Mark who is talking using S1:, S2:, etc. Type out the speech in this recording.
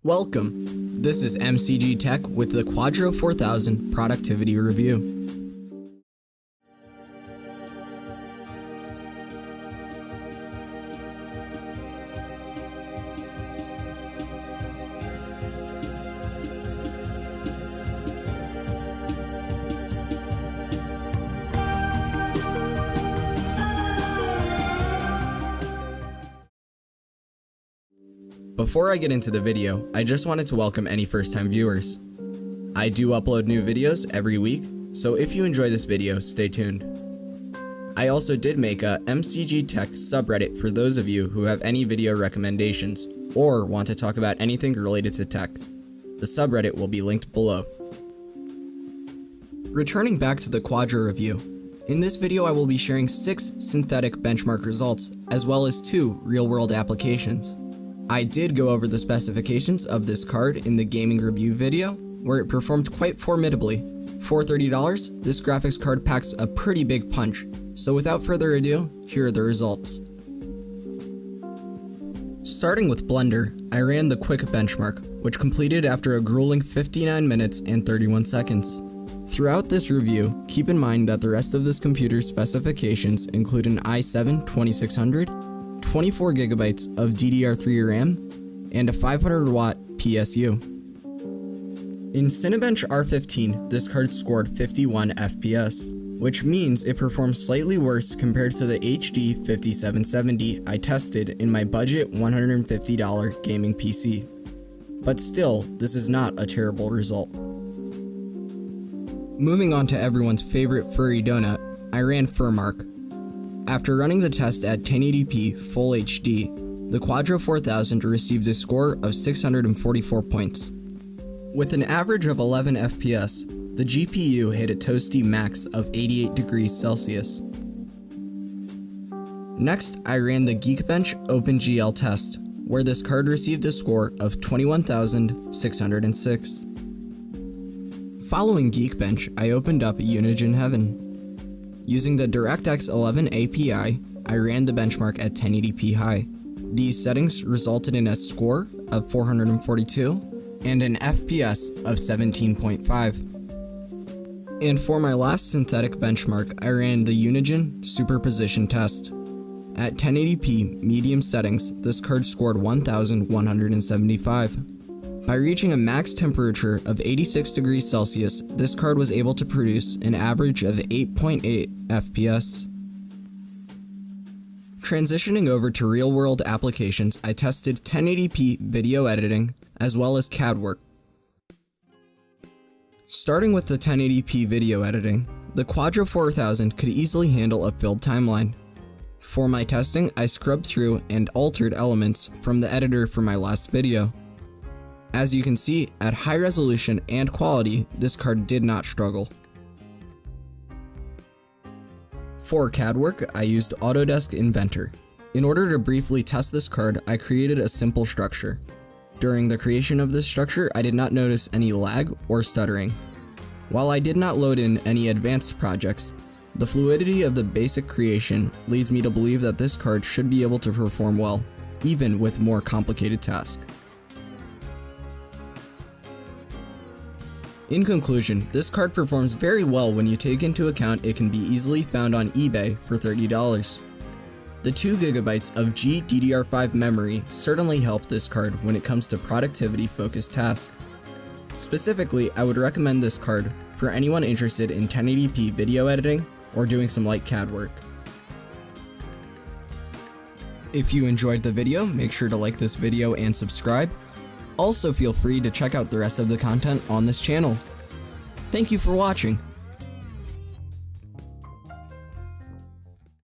S1: Welcome. This is MCG Tech with the Quadro 4000 Productivity Review. Before I get into the video, I just wanted to welcome any first-time viewers. I do upload new videos every week, so if you enjoy this video, stay tuned. I also did make a MCG Tech subreddit for those of you who have any video recommendations or want to talk about anything related to tech. The subreddit will be linked below. Returning back to the Quadro review, in this video I will be sharing 6 synthetic benchmark results as well as 2 real-world applications. I did go over the specifications of this card in the gaming review video, where it performed quite formidably. For $30, this graphics card packs a pretty big punch, so without further ado, here are the results. Starting with Blender, I ran the quick benchmark, which completed after a grueling 59 minutes and 31 seconds. Throughout this review, keep in mind that the rest of this computer's specifications include an i7-2600, 24GB of DDR3 RAM, and a 500-watt PSU. In Cinebench R15, this card scored 51 FPS, which means it performs slightly worse compared to the HD 5770 I tested in my budget $150 gaming PC. But still, this is not a terrible result. Moving on to everyone's favorite furry donut, I ran Furmark. After running the test at 1080p Full HD, the Quadro 4000 received a score of 644 points. With an average of 11 FPS, the GPU hit a toasty max of 88 degrees Celsius. Next, I ran the Geekbench OpenGL test, where this card received a score of 21,606. Following Geekbench, I opened up Unigine Heaven. Using the DirectX 11 API, I ran the benchmark at 1080p high. These settings resulted in a score of 442 and an FPS of 17.5. And for my last synthetic benchmark, I ran the Unigine Superposition test. At 1080p medium settings, this card scored 1,175. By reaching a max temperature of 86 degrees Celsius, this card was able to produce an average of 8.8 FPS. Transitioning over to real-world applications, I tested 1080p video editing as well as CAD work. Starting with the 1080p video editing, the Quadro 4000 could easily handle a filled timeline. For my testing, I scrubbed through and altered elements from the editor for my last video. As you can see, at high resolution and quality, this card did not struggle. For CAD work, I used Autodesk Inventor. In order to briefly test this card, I created a simple structure. During the creation of this structure, I did not notice any lag or stuttering. While I did not load in any advanced projects, the fluidity of the basic creation leads me to believe that this card should be able to perform well, even with more complicated tasks. In conclusion, this card performs very well when you take into account it can be easily found on eBay for $30. The 2GB of GDDR5 memory certainly helped this card when it comes to productivity-focused tasks. Specifically, I would recommend this card for anyone interested in 1080p video editing or doing some light CAD work. If you enjoyed the video, make sure to like this video and subscribe. Also feel free to check out the rest of the content on this channel. Thank you for watching.